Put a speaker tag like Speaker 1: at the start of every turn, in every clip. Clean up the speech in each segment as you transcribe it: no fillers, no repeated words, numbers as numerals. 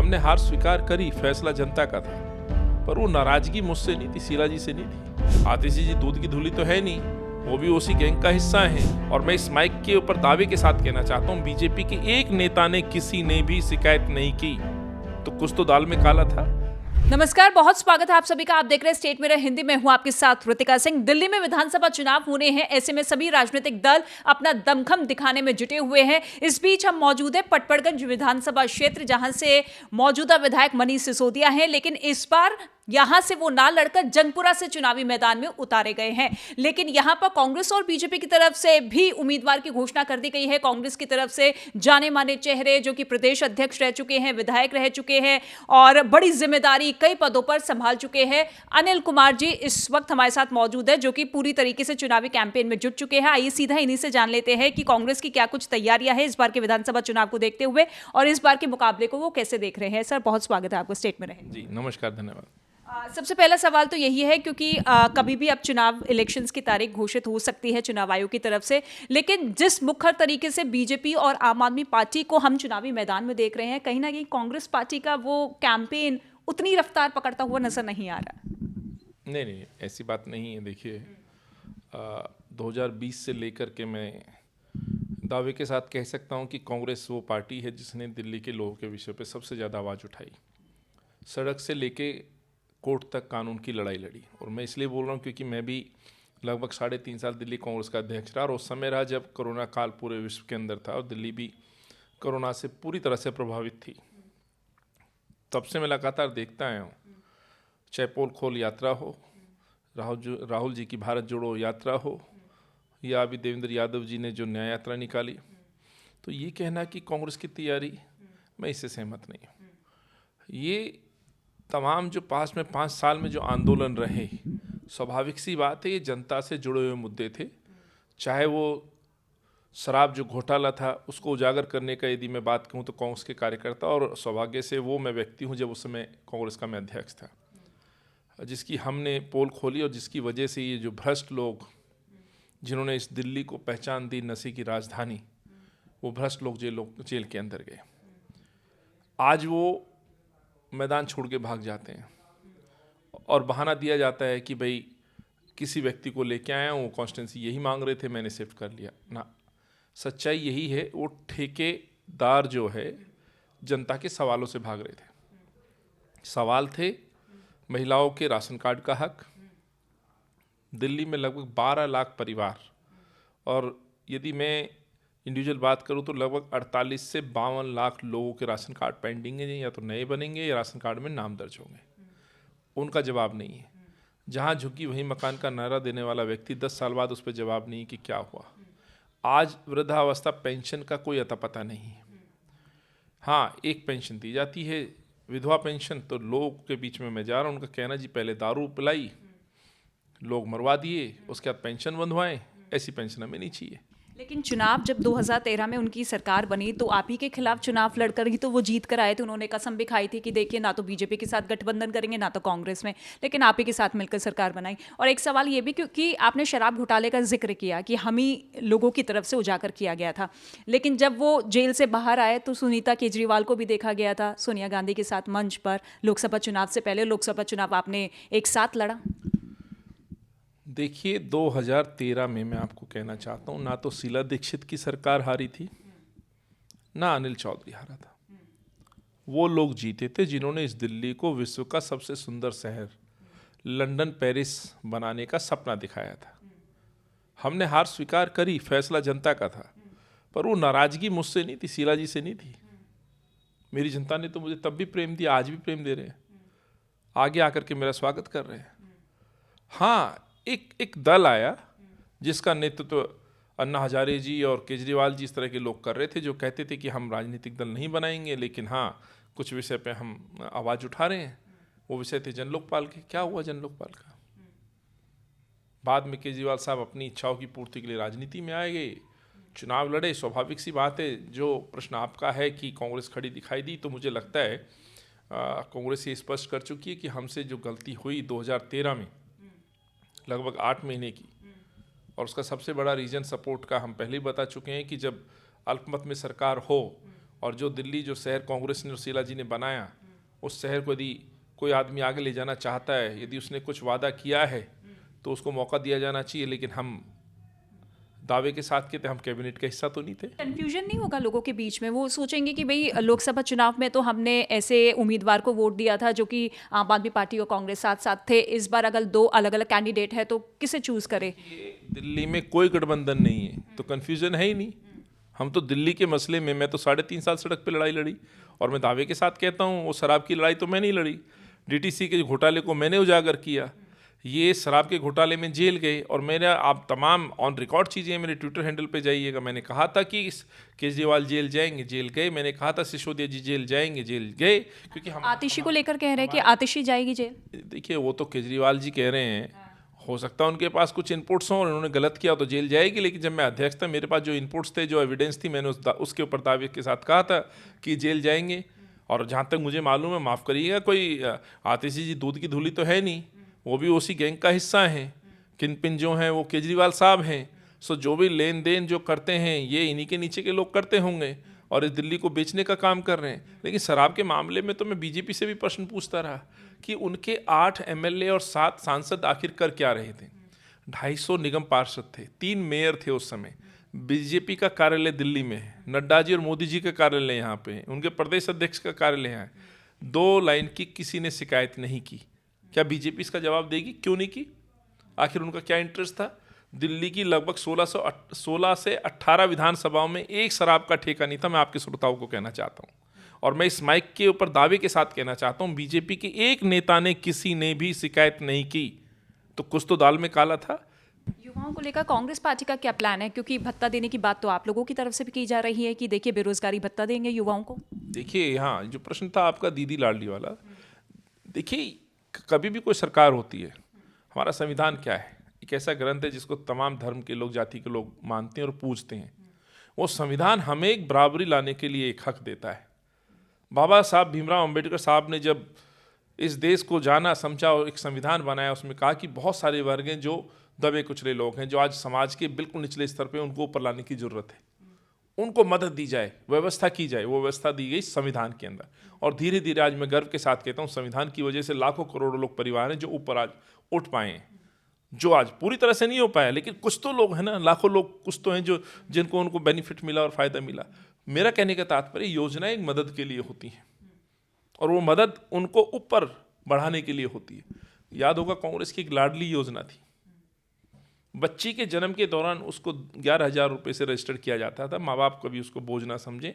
Speaker 1: हमने हार स्वीकार करी, फैसला जनता का था, पर वो नाराजगी मुझसे नहीं थी, शीला जी से नहीं थी। आतिशी जी दूध की धुली तो है नहीं, वो भी उसी गैंग का हिस्सा है। और मैं इस माइक के ऊपर दावे के साथ कहना चाहता हूँ, बीजेपी के एक नेता ने किसी ने भी शिकायत नहीं की, तो कुछ तो दाल में काला था।
Speaker 2: नमस्कार, बहुत स्वागत है आप सभी का। आप देख रहे हैं स्टेट मिरर हिंदी में, हूं आपके साथ ऋतिका सिंह। दिल्ली में विधानसभा चुनाव होने हैं, ऐसे में सभी राजनीतिक दल अपना दमखम दिखाने में जुटे हुए हैं। इस बीच हम मौजूद हैं पटपड़गंज विधानसभा क्षेत्र, जहां से मौजूदा विधायक मनीष सिसोदिया हैं, लेकिन इस बार यहां से वो ना लड़कर जंगपुरा से चुनावी मैदान में उतारे गए हैं। लेकिन यहां पर कांग्रेस और बीजेपी की तरफ से भी उम्मीदवार की घोषणा कर दी गई है। कांग्रेस की तरफ से जाने माने चेहरे जो कि प्रदेश अध्यक्ष रह चुके हैं, विधायक रह चुके हैं और बड़ी जिम्मेदारी कई पदों पर संभाल चुके हैं, अनिल कुमार जी इस वक्त हमारे साथ मौजूद है, जो कि पूरी तरीके से चुनावी कैंपेन में जुट चुके हैं। आइए सीधा इन्हीं से जान लेते हैं कि कांग्रेस की क्या कुछ तैयारियां हैं इस बार के विधानसभा चुनाव को देखते हुए और इस बार के मुकाबले को वो कैसे देख रहे हैं। सर, बहुत स्वागत है आपको स्टेट में रहे।
Speaker 1: जी नमस्कार, धन्यवाद।
Speaker 2: सबसे पहला सवाल तो यही है, क्योंकि कभी भी अब चुनाव इलेक्शंस की तारीख घोषित हो सकती है चुनाव आयोग की तरफ से, लेकिन जिस मुखर तरीके से बीजेपी और आम आदमी पार्टी को हम चुनावी मैदान में देख रहे हैं, कहीं ना कहीं कांग्रेस पार्टी का वो कैंपेन उतनी रफ्तार पकड़ता हुआ नजर नहीं आ रहा।
Speaker 1: नहीं, ऐसी बात नहीं है। देखिए, 2020 से लेकर के मैं दावे के साथ कह सकता हूं कि कांग्रेस वो पार्टी है जिसने दिल्ली के लोगों के विषय पे सबसे ज़्यादा आवाज़ उठाई, सड़क से लेके कोर्ट तक कानून की लड़ाई लड़ी। और मैं इसलिए बोल रहा हूँ क्योंकि मैं भी लगभग 3.5 साल दिल्ली कांग्रेस का अध्यक्ष रहा और उस समय रहा जब कोरोना काल पूरे विश्व के अंदर था और दिल्ली भी कोरोना से पूरी तरह से प्रभावित थी। तब से मैं लगातार देखता आया हूँ, चाहे पोल खोल यात्रा हो, राहुल जी की भारत जोड़ो यात्रा हो, या अभी देवेंद्र यादव जी ने जो न्याय यात्रा निकाली, तो ये कहना कि कांग्रेस की तैयारी, मैं इससे सहमत नहीं हूँ। ये तमाम जो पास में 5 साल में जो आंदोलन रहे, स्वाभाविक सी बात है, ये जनता से जुड़े हुए मुद्दे थे। चाहे वो शराब जो घोटाला था उसको उजागर करने का यदि मैं बात कहूँ तो कांग्रेस के कार्यकर्ता, और सौभाग्य से वो मैं व्यक्ति हूँ जब उस समय कांग्रेस का मैं अध्यक्ष था, जिसकी हमने पोल खोली और जिसकी वजह से ये जो भ्रष्ट लोग जिन्होंने इस दिल्ली को पहचान दी नशे की राजधानी, वो भ्रष्ट लोग जेल के अंदर गए। आज वो मैदान छोड़ के भाग जाते हैं और बहाना दिया जाता है कि भाई किसी व्यक्ति को लेके आया हूँ, वो कॉन्स्टिट्यूंसी यही मांग रहे थे, मैंने शिफ्ट कर लिया ना। सच्चाई यही है, वो ठेकेदार जो है जनता के सवालों से भाग रहे थे। सवाल थे महिलाओं के राशन कार्ड का हक, दिल्ली में लगभग 12 लाख परिवार, और यदि मैं इंडिविजुअल बात करूँ तो लगभग 48 से 52 लाख लोगों के राशन कार्ड पेंडिंग है, या तो नए बनेंगे या राशन कार्ड में नाम दर्ज होंगे। उनका जवाब नहीं है। जहाँ झुकी वहीं मकान का नारा देने वाला व्यक्ति 10 साल बाद उस पर जवाब नहीं कि क्या हुआ। आज वृद्धावस्था पेंशन का कोई अता पता नहीं है। हाँ, एक पेंशन दी जाती है, विधवा पेंशन, तो लोग के बीच में मैं जा रहा हूँ, उनका कहना जी पहले दारू पिलाई, लोग मरवा दिए, उसके बाद पेंशन बंधवाएं, ऐसी पेंशन हमें नहीं चाहिए।
Speaker 2: लेकिन चुनाव जब 2013 में उनकी सरकार बनी तो आप ही के खिलाफ चुनाव लड़कर ही तो वो जीत कर आए थे। उन्होंने कसम भी खाई थी कि देखिए ना तो बीजेपी के साथ गठबंधन करेंगे ना तो कांग्रेस में, लेकिन आप ही के साथ मिलकर सरकार बनाई। और एक सवाल ये भी, क्योंकि आपने शराब घोटाले का जिक्र किया कि हम ही लोगों की तरफ से उजागर किया गया था, लेकिन जब वो जेल से बाहर आए तो सुनीता केजरीवाल को भी देखा गया था सोनिया गांधी के साथ मंच पर। लोकसभा चुनाव से पहले लोकसभा चुनाव आपने एक साथ लड़ा।
Speaker 1: देखिए, 2013 में मैं आपको कहना चाहता हूँ, ना तो शीला दीक्षित की सरकार हारी थी, ना अनिल चौधरी हारा था। वो लोग जीते थे जिन्होंने इस दिल्ली को विश्व का सबसे सुंदर शहर लंदन पेरिस बनाने का सपना दिखाया था। हमने हार स्वीकार करी, फैसला जनता का था, पर वो नाराजगी मुझसे नहीं थी, शीला जी से नहीं थी। मेरी जनता ने तो मुझे तब भी प्रेम दिया, आज भी प्रेम दे रहे हैं, आगे आकर के मेरा स्वागत कर रहे हैं। हाँ, एक दल आया जिसका नेतृत्व अन्ना हजारे जी और केजरीवाल जी इस तरह के लोग कर रहे थे, जो कहते थे कि हम राजनीतिक दल नहीं बनाएंगे, लेकिन हाँ कुछ विषय पे हम आवाज़ उठा रहे हैं। वो विषय थे जन लोकपाल के। क्या हुआ जन लोकपाल का? बाद में केजरीवाल साहब अपनी इच्छाओं की पूर्ति के लिए राजनीति में आए गए, चुनाव लड़े। स्वाभाविक सी बात है, जो प्रश्न आपका है कि कांग्रेस खड़ी दिखाई दी, तो मुझे लगता है कांग्रेस ये स्पष्ट कर चुकी है कि हमसे जो गलती हुई 2013 में लगभग 8 महीने की, और उसका सबसे बड़ा रीजन सपोर्ट का हम पहले ही बता चुके हैं कि जब अल्पमत में सरकार हो और जो दिल्ली जो शहर कांग्रेस ने और शीला जी ने बनाया, उस शहर को यदि कोई आदमी आगे ले जाना चाहता है, यदि उसने कुछ वादा किया है तो उसको मौका दिया जाना चाहिए। लेकिन हम दावे के साथ कहते हम कैबिनेट का हिस्सा तो नहीं थे।
Speaker 2: कंफ्यूजन नहीं होगा लोगों के बीच में? वो सोचेंगे कि भाई लोकसभा चुनाव में तो हमने ऐसे उम्मीदवार को वोट दिया था जो कि आम आदमी पार्टी और कांग्रेस साथ साथ थे, इस बार अगर दो अलग अलग कैंडिडेट है तो किसे चूज करे?
Speaker 1: दिल्ली में कोई गठबंधन नहीं है तो कंफ्यूजन है ही नहीं। हम तो दिल्ली के मसले में, मैं तो 3.5 साल सड़क पे लड़ाई लड़ी, और मैं दावे के साथ कहता हूँ वो शराब की लड़ाई तो मैं नहीं लड़ी। डीटीसी के घोटाले को मैंने उजागर किया, ये शराब के घोटाले में जेल गए, और मेरा आप तमाम ऑन रिकॉर्ड चीज़ें मेरे ट्विटर हैंडल पे जाइएगा। मैंने कहा था कि केजरीवाल जेल जाएंगे, जेल गए। मैंने कहा था सिसोदिया जी जेल जाएंगे, जेल गए। क्योंकि हम
Speaker 2: आतिशी को लेकर कह रहे हैं कि आतिशी जाएगी जेल।
Speaker 1: देखिए, वो तो केजरीवाल जी कह रहे हैं, हो सकता है उनके पास कुछ इनपुट्स हों और उन्होंने गलत किया तो जेल जाएगी। लेकिन जब मैं अध्यक्ष था, मेरे पास जो इनपुट्स थे, जो एविडेंस थी, मैंने उसके ऊपर दावे के साथ कहा था कि जेल जाएंगे। और जहाँ तक मुझे मालूम है, माफ़ करिएगा, कोई आतिशी जी दूध की धुली तो है नहीं, वो भी उसी गैंग का हिस्सा हैं। किन जो हैं वो केजरीवाल साहब हैं। सो जो भी लेन देन जो करते हैं ये इन्हीं के नीचे के लोग करते होंगे, और इस दिल्ली को बेचने का काम कर रहे हैं। लेकिन शराब के मामले में तो मैं बीजेपी से भी प्रश्न पूछता रहा कि उनके 8 एमएलए और 7 सांसद आखिर कर क्या रहे थे। 250 निगम पार्षद थे, 3 मेयर थे उस समय। बीजेपी का कार्यालय दिल्ली में है, नड्डा जी और मोदी जी का कार्यालय यहाँ पे है, उनके प्रदेश अध्यक्ष का कार्यालय यहाँ है। 2 लाइन की किसी ने शिकायत नहीं की। क्या बीजेपी इसका जवाब देगी? क्यों नहीं की? आखिर उनका क्या इंटरेस्ट था? दिल्ली की लगभग 16 से 18 विधानसभाओं में एक शराब का ठेका नहीं था। मैं आपके श्रोताओं को कहना चाहता हूँ, और मैं इस माइक के ऊपर दावे के साथ कहना चाहता हूँ, बीजेपी के एक नेता ने, किसी ने भी शिकायत नहीं की। तो कुछ तो दाल में काला था।
Speaker 2: युवाओं को लेकर कांग्रेस पार्टी का क्या प्लान है? क्योंकि भत्ता देने की बात तो आप लोगों की तरफ से भी की जा रही है कि देखिए बेरोजगारी भत्ता देंगे युवाओं को।
Speaker 1: देखिए, यहाँ जो प्रश्न था आपका दीदी लाडली वाला, देखिए कभी भी कोई सरकार होती है, हमारा संविधान क्या है? एक ऐसा ग्रंथ है जिसको तमाम धर्म के लोग, जाति के लोग मानते हैं और पूजते हैं। वो संविधान हमें एक बराबरी लाने के लिए एक हक देता है। बाबा साहब भीमराव अंबेडकर साहब ने जब इस देश को जाना, समझा और एक संविधान बनाया, उसमें कहा कि बहुत सारे वर्ग हैं जो दबे कुचले लोग हैं, जो आज समाज के बिल्कुल निचले स्तर पे, उनको ऊपर लाने की जरूरत है, उनको मदद दी जाए, व्यवस्था की जाए। वो व्यवस्था दी गई संविधान के अंदर, और धीरे धीरे आज मैं गर्व के साथ कहता हूँ, संविधान की वजह से लाखों करोड़ों लोग, परिवार हैं जो ऊपर आज उठ पाए हैं। जो आज पूरी तरह से नहीं हो पाया, लेकिन कुछ तो लोग हैं ना, लाखों लोग कुछ तो हैं जो जिनको उनको बेनिफिट मिला और फायदा मिला। मेरा कहने का तात्पर्य, योजनाएं एक मदद के लिए होती हैं, और वो मदद उनको ऊपर बढ़ाने के लिए होती है। याद होगा कांग्रेस की एक लाडली योजना थी, बच्ची के जन्म के दौरान उसको 11,000 रुपये से रजिस्टर किया जाता था। माँ बाप कभी उसको बोझ ना समझे,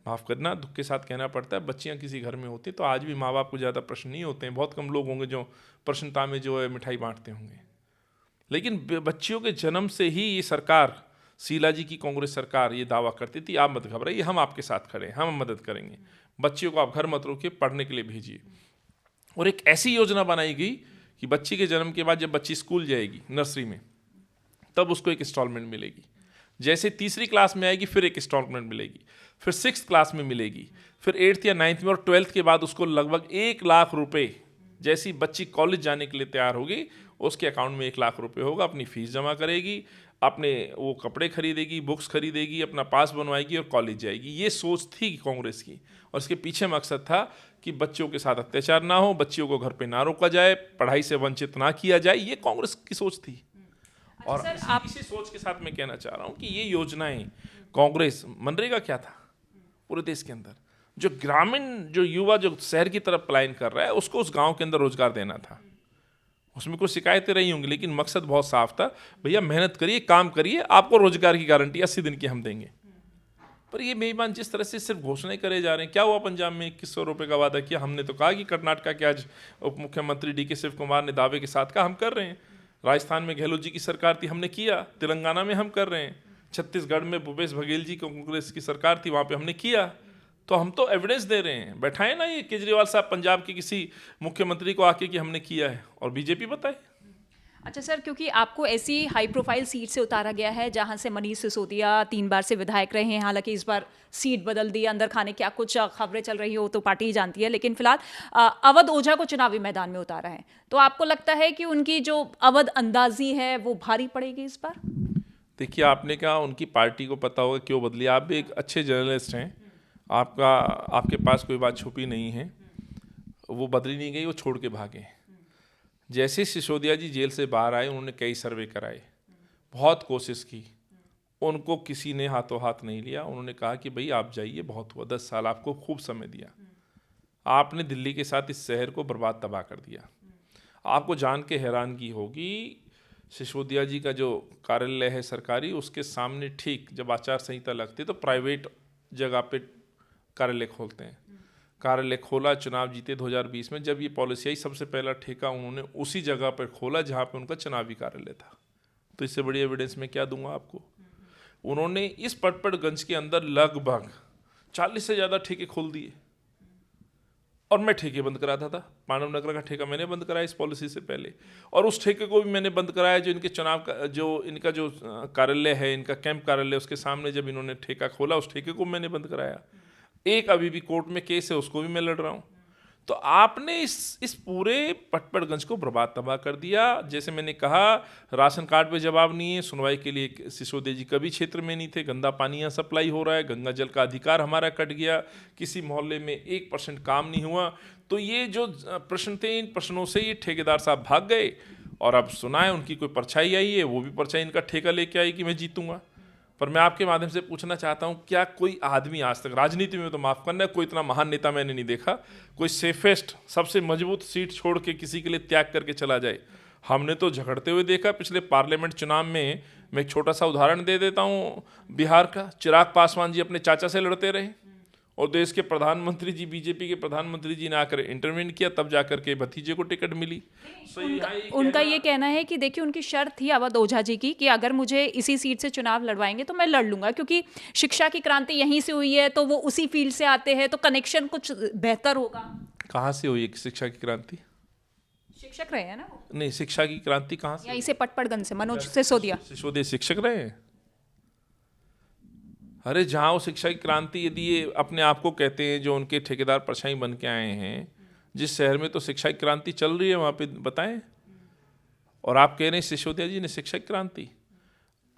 Speaker 1: माफ़ करना, दुख के साथ कहना पड़ता है, बच्चियाँ किसी घर में होती तो आज भी माँ बाप को ज़्यादा प्रश्न नहीं होते हैं। बहुत कम लोग होंगे जो प्रश्नता में जो है मिठाई बांटते होंगे। लेकिन बच्चियों के जन्म से ही ये सरकार, शीला जी की कांग्रेस सरकार, ये दावा करती थी, आप मत घबराइए, हम आपके साथ खड़े हैं, हम मदद करेंगे, बच्चियों को आप घर मत रोकिए, पढ़ने के लिए भेजिए। और एक ऐसी योजना बनाई गई कि बच्ची के जन्म के बाद जब बच्ची स्कूल जाएगी, नर्सरी में, तब उसको एक इंस्टॉलमेंट मिलेगी। जैसे 3री क्लास में आएगी फिर एक इंस्टॉलमेंट मिलेगी, फिर 6th क्लास में मिलेगी, फिर 8th या 9th में, और 12th के बाद उसको लगभग 1 लाख रुपए। जैसी बच्ची कॉलेज जाने के लिए तैयार होगी, उसके अकाउंट में 1 लाख रुपए होगा, अपनी फीस जमा करेगी, अपने वो कपड़े खरीदेगी, बुक्स खरीदेगी, अपना पास बनवाएगी और कॉलेज जाएगी। ये सोच थी कांग्रेस की, और इसके पीछे मकसद था कि बच्चों के साथ अत्याचार ना हो, बच्चियों को घर पे ना रोका जाए, पढ़ाई से वंचित ना किया जाए। ये कांग्रेस की सोच थी। और इसी सोच के साथ मैं कहना चाह रहा हूँ कि ये योजनाएं कांग्रेस, मनरेगा क्या था पूरे देश के अंदर, जो ग्रामीण जो युवा जो शहर की तरफ पलायन कर रहा है, उसको उस गांव के अंदर रोजगार देना था। उसमें कुछ शिकायतें रही होंगी, लेकिन मकसद बहुत साफ था, भैया मेहनत करिए, काम करिए, आपको रोजगार की गारंटी 80 दिन की हम देंगे। पर ये बेईमान जिस तरह से सिर्फ घोषणाएं करे जा रहे हैं। क्या हुआ पंजाब में 2100 रुपये का वादा किया, हमने तो कहा कि कर्नाटका के आज उप मुख्यमंत्री DK शिव कुमार ने दावे के साथ कहा हम कर रहे हैं। राजस्थान में गहलोत जी की सरकार थी, हमने किया। तेलंगाना में हम कर रहे हैं। छत्तीसगढ़ में भूपेश बघेल जी कांग्रेस की सरकार थी, वहाँ पे हमने किया। तो हम तो एविडेंस दे रहे हैं, बैठाए ना ये केजरीवाल साहब पंजाब के किसी मुख्यमंत्री को आके कि हमने किया है, और बीजेपी बताए।
Speaker 2: अच्छा सर, क्योंकि आपको ऐसी हाई प्रोफाइल सीट से उतारा गया है जहां से मनीष सिसोदिया 3 बार से विधायक रहे हैं, हालांकि इस बार सीट बदल दी, अंदर खाने क्या कुछ खबरें चल रही हो तो पार्टी ही जानती है, लेकिन फिलहाल अवध ओझा को चुनावी मैदान में उतारा है, तो आपको लगता है कि उनकी जो अवध अंदाजी है वो भारी पड़ेगी इस बार?
Speaker 1: देखिए, आपने कहा उनकी पार्टी को पता होगा क्यों बदली। आप भी एक अच्छे जर्नलिस्ट हैं, आपके पास कोई बात छुपी नहीं है। वो बदली नहीं गई, वो छोड़ के भागे। जैसे सिसोदिया जी जेल से बाहर आए, उन्होंने कई सर्वे कराए, बहुत कोशिश की, उनको किसी ने हाथों हाथ नहीं लिया। उन्होंने कहा कि भाई आप जाइए, बहुत हुआ, 10 साल आपको खूब समय दिया, आपने दिल्ली के साथ इस शहर को बर्बाद तबाह कर दिया। आपको जान के हैरानगी होगी, सिसोदिया जी का जो कार्यालय है सरकारी, उसके सामने ठीक जब आचार संहिता लगती है तो प्राइवेट जगह पे कार्यालय खोलते हैं। कार्यालय खोला, चुनाव जीते 2020 में। जब ये पॉलिसी आई, सबसे पहला ठेका उन्होंने उसी जगह पर खोला जहाँ पे उनका चुनावी कार्यालय था। तो इससे बड़ी एविडेंस मैं क्या दूंगा आपको। उन्होंने इस पटपड़गंज के अंदर लगभग 40 से ज़्यादा ठेके खोल दिए, और मैं ठेके बंद कराता था। मानव नगर का ठेका मैंने बंद कराया इस पॉलिसी से पहले, और उस ठेके को भी मैंने बंद कराया जो इनके चुनाव का इनका जो कार्यालय है, इनका कैंप कार्यालय, उसके सामने जब इन्होंने ठेका खोला, उस ठेके को मैंने बंद कराया। एक अभी भी कोर्ट में केस है, उसको भी मैं लड़ रहा हूँ। तो आपने इस पूरे पटपड़गंज को बर्बाद तबाह कर दिया। जैसे मैंने कहा, राशन कार्ड पे जवाब नहीं है, सुनवाई के लिए सिसोदिया जी कभी क्षेत्र में नहीं थे, गंदा पानी यहाँ सप्लाई हो रहा है, गंगा जल का अधिकार हमारा कट गया, किसी मोहल्ले में 1% काम नहीं हुआ। तो ये जो प्रश्न थे, इन प्रश्नों से ये ठेकेदार साहब भाग गए, और अब सुना है उनकी कोई परछाई आई है, वो भी परछाई इनका ठेका लेके आई कि मैं जीतूंगा। पर मैं आपके माध्यम से पूछना चाहता हूँ, क्या कोई आदमी आज तक राजनीति में, तो माफ़ करना, कोई इतना महान नेता मैंने नहीं देखा, कोई सेफेस्ट सबसे मजबूत सीट छोड़ के किसी के लिए त्याग करके चला जाए। हमने तो झगड़ते हुए देखा पिछले पार्लियामेंट चुनाव में। मैं एक छोटा सा उदाहरण दे देता हूँ बिहार का। चिराग पासवान जी अपने चाचा से लड़ते रहे, और देश के प्रधानमंत्री जी, बीजेपी के प्रधानमंत्री जी ने आकर इंटरवेन किया, तब जाकर के भतीजे को टिकट मिली।
Speaker 2: उनका ये कहना है कि देखिए, उनकी शर्त थी अवध ओझा जी की कि अगर मुझे इसी सीट से चुनाव लड़वाएंगे तो मैं लड़ लूंगा, क्योंकि शिक्षा की क्रांति यहीं से हुई है, तो वो उसी फील्ड से आते हैं, तो कनेक्शन कुछ बेहतर होगा।
Speaker 1: कहाँ से हुई शिक्षा की क्रांति?
Speaker 2: शिक्षक रहे हैं ना वो?
Speaker 1: नहीं, शिक्षा की क्रांति कहाँ से?
Speaker 2: यहीं से पटपड़गंज से मनोज सिसोदिया।
Speaker 1: सिसोदिया शिक्षक रहे हैं? अरे जहाँ वो शिक्षा की क्रांति, यदि ये अपने आप को कहते हैं, जो उनके ठेकेदार परछाई बन के आए हैं, जिस शहर में तो शिक्षा की क्रांति चल रही है वहाँ पे बताएं। और आप कह रहे हैं सिसोदिया जी ने शिक्षा की क्रांति।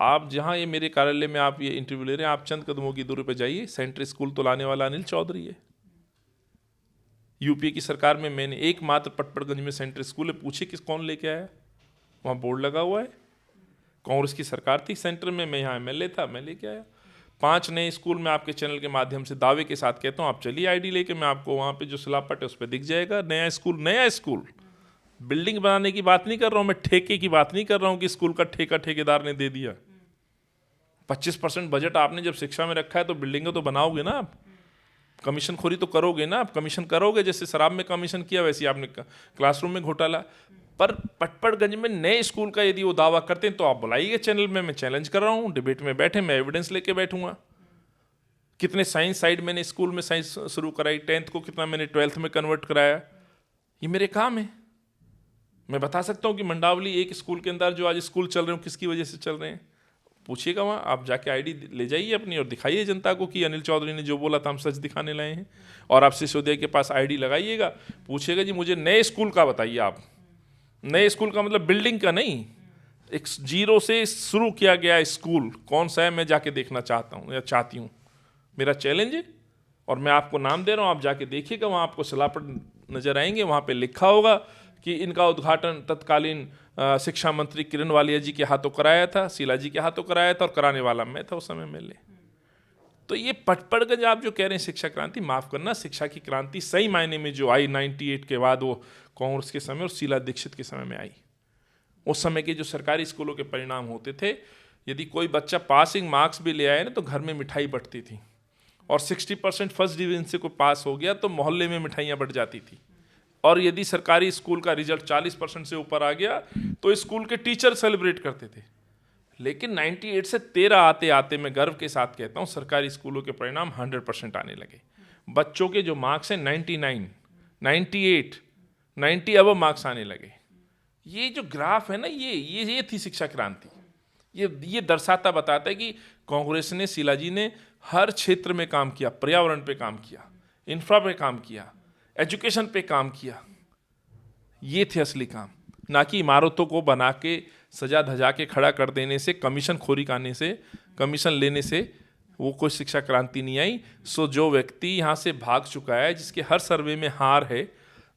Speaker 1: आप जहाँ ये मेरे कार्यालय में आप ये इंटरव्यू ले रहे हैं, आप चंद कदमों की दूरी पर जाइए, सेंट्रल स्कूल तो लाने वाला अनिल चौधरी है। यूपी की सरकार में मैंने एकमात्र पटपड़गंज में सेंट्रल स्कूल है, पूछे किस कौन लेके आया, वहाँ बोर्ड लगा हुआ है। कांग्रेस की सरकार थी सेंटर में, मैं यहाँ एमएलए था, मैं लेके आया। 5 नए स्कूल मैं आपके चैनल के माध्यम से दावे के साथ कहता हूँ, आप चलिए आईडी लेके, मैं आपको वहाँ पे जो सिलापट है उस पर दिख जाएगा। नया स्कूल, बिल्डिंग बनाने की बात नहीं कर रहा हूँ मैं, ठेके की बात नहीं कर रहा हूँ कि स्कूल का ठेका ठेकेदार ने दे दिया। 25% बजट आपने जब शिक्षा में रखा है, तो बिल्डिंगें तो बनाओगे ना आप, कमीशन खोरी तो करोगे ना आप, कमीशन करोगे। जैसे शराब में कमीशन किया, वैसे आपने क्लासरूम में घोटाला। पर पटपड़गंज में नए स्कूल का यदि वो दावा करते हैं तो आप बुलाइए चैनल में, मैं चैलेंज कर रहा हूँ, डिबेट में बैठे, मैं एविडेंस लेके बैठूंगा। कितने साइंस साइड मैंने स्कूल में साइंस शुरू कराई, 10th को कितना मैंने 12th में कन्वर्ट कराया, ये मेरे काम है। मैं बता सकता हूँ कि मंडावली एक स्कूल के अंदर जो आज स्कूल चल रहे हो किसकी वजह से चल रहे हैं, पूछिएगा वहाँ। आप जाके आईडी ले जाइए अपनी और दिखाइए जनता को कि अनिल चौधरी ने जो बोला था हम सच दिखाने लाए हैं। और आप सिसोदिया के पास आईडी लगाइएगा, पूछिएगा जी मुझे नए स्कूल का बताइए आप। नए स्कूल का मतलब बिल्डिंग का नहीं, एक 0 से शुरू किया गया स्कूल कौन सा है, मैं जाके देखना चाहता हूँ या चाहती हूँ। मेरा चैलेंज है, और मैं आपको नाम दे रहा हूँ, आप जाके देखिएगा, वहाँ आपको सलापट नजर आएंगे। वहाँ पे लिखा होगा कि इनका उद्घाटन तत्कालीन शिक्षा मंत्री किरण वालिया जी के हाथों कराया था, शीला जी के हाथों कराया था, और कराने वाला मैं था उस समय मेले। तो ये पटपड़गंज आप जो कह रहे हैं शिक्षा क्रांति, माफ़ करना, शिक्षा की क्रांति सही मायने में जो आई 98 के बाद, वो कांग्रेस के समय और शीला दीक्षित के समय में आई। उस समय के जो सरकारी स्कूलों के परिणाम होते थे, यदि कोई बच्चा पासिंग मार्क्स भी ले आए ना, तो घर में मिठाई बंटती थी, और 60% फर्स्ट डिवीजन से कोई पास हो गया तो मोहल्ले में मिठाइयाँ बंट जाती थी। और यदि सरकारी स्कूल का रिजल्ट 40% से ऊपर आ गया तो स्कूल के टीचर सेलिब्रेट करते थे। लेकिन 98 से 13 आते आते, मैं गर्व के साथ कहता हूँ, सरकारी स्कूलों के परिणाम 100% आने लगे। बच्चों के जो मार्क्स हैं 99, 98, 90 अब मार्क्स आने लगे। ये जो ग्राफ है ना, ये थी शिक्षा क्रांति। ये दर्शाता बताता है कि कांग्रेस ने, शीला जी ने हर क्षेत्र में काम किया, पर्यावरण पे काम किया, इंफ्रा पे काम किया, एजुकेशन पे काम किया। ये थे असली काम, ना कि इमारतों को बना के सजा धजा के खड़ा कर देने से, कमीशन खोरी करने से, कमीशन लेने से वो कोई शिक्षा क्रांति नहीं आई। सो जो व्यक्ति यहाँ से भाग चुका है, जिसके हर सर्वे में हार है,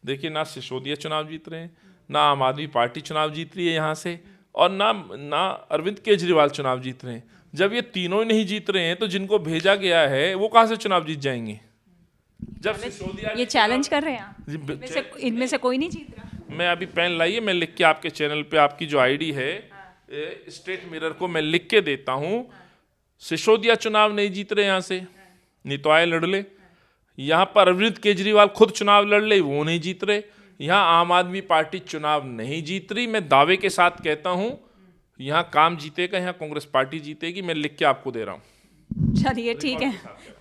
Speaker 1: देखिए ना सिसोदिया चुनाव जीत रहे हैं, ना आम आदमी पार्टी चुनाव जीत रही है यहाँ से, और ना अरविंद केजरीवाल चुनाव जीत रहे हैं। जब ये तीनों ही नहीं जीत रहे हैं तो जिनको भेजा गया है वो कहाँ से चुनाव जीत जाएंगे? जब सिसोदिया
Speaker 2: ये चैलेंज कर रहे हैं आप? इनमें से कोई नहीं जीत रहा।
Speaker 1: मैं अभी पेन लाइए, मैं लिख के आपके चैनल पे आपकी जो आईडी है स्टेट मिरर को मैं लिख के देता हूँ। सिसोदिया चुनाव नहीं जीत रहे यहाँ से, नहीं तो आए लड़ ले। यहाँ पर अरविंद केजरीवाल खुद चुनाव लड़ ले, वो नहीं जीत रहे। यहाँ आम आदमी पार्टी चुनाव नहीं जीत रही। मैं दावे के साथ कहता हूँ यहाँ काम जीतेगा, यहाँ कांग्रेस पार्टी जीतेगी। मैं लिख के आपको दे रहा हूँ।
Speaker 2: चलिए ठीक है,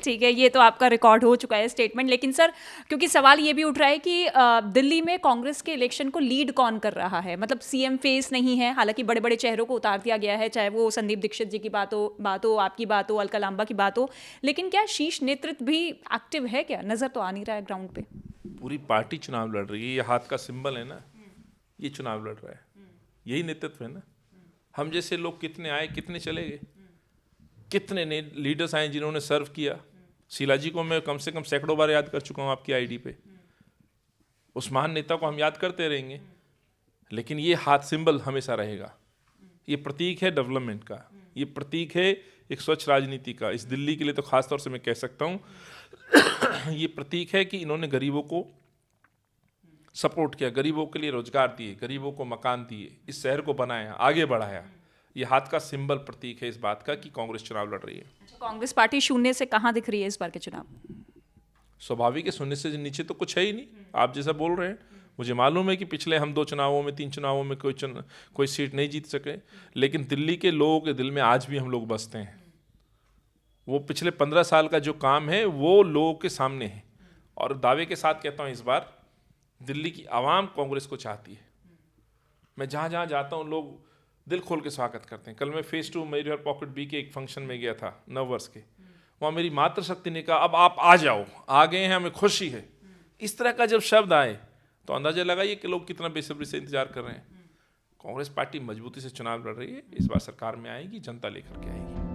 Speaker 2: ठीक है, ये तो आपका रिकॉर्ड हो चुका है स्टेटमेंट। लेकिन सर, क्योंकि सवाल ये भी उठ रहा है कि दिल्ली में कांग्रेस के इलेक्शन को लीड कौन कर रहा है? मतलब सीएम फेस नहीं है, हालांकि बड़े बड़े चेहरों को उतार दिया गया है, चाहे वो संदीप दीक्षित जी की बात हो, आपकी बात हो, अलका लांबा की बात हो, लेकिन क्या शीर्ष नेतृत्व भी एक्टिव है? क्या नजर तो आ नहीं रहा है ग्राउंड पे?
Speaker 1: पूरी पार्टी चुनाव लड़ रही है। ये हाथ का सिंबल है ना, ये चुनाव लड़ रहा है, यही नेतृत्व है ना। हम जैसे लोग कितने आए, कितने चले गए, कितने लीडर्स आए जिन्होंने सर्व किया। शीला जी को मैं कम से कम सैकड़ों बार याद कर चुका हूँ आपकी आईडी पे। उस महान नेता को हम याद करते रहेंगे, लेकिन ये हाथ सिंबल हमेशा रहेगा। ये प्रतीक है डेवलपमेंट का, ये प्रतीक है एक स्वच्छ राजनीति का। इस दिल्ली के लिए तो खास तौर से मैं कह सकता हूँ ये प्रतीक है कि इन्होंने गरीबों को सपोर्ट किया, गरीबों के लिए रोजगार दिए, गरीबों को मकान दिए, इस शहर को बनाया, आगे बढ़ाया। ये हाथ का सिंबल प्रतीक है इस बात का कि कांग्रेस चुनाव लड़ रही है।
Speaker 2: कांग्रेस पार्टी शून्य से कहाँ दिख रही है इस बार के चुनाव?
Speaker 1: स्वाभाविक है, शून्य से नीचे तो कुछ है ही नहीं। आप जैसा बोल रहे हैं, मुझे मालूम है कि पिछले हम 2 चुनावों में 3 चुनावों में कोई सीट नहीं जीत सके, लेकिन दिल्ली के लोगों के दिल में आज भी हम लोग बसते हैं। वो पिछले 15 साल का जो काम है वो लोगों के सामने है। और दावे के साथ कहता हूँ, इस बार दिल्ली की आवाम कांग्रेस को चाहती है। मैं जहाँ जहाँ जाता हूँ लोग दिल खोल के स्वागत करते हैं। कल मैं फेस 2 मेरी पॉकेट बी के एक फंक्शन में गया था, 9 वर्ष के। वहाँ मेरी मातृशक्ति ने कहा अब आप आ जाओ, आ गए हैं, हमें खुशी है। इस तरह का जब शब्द आए तो अंदाजा लगाइए कि लोग कितना बेसब्री से इंतजार कर रहे हैं। कांग्रेस पार्टी मजबूती से चुनाव लड़ रही है, इस बार सरकार में आएगी, जनता लेकर के आएगी।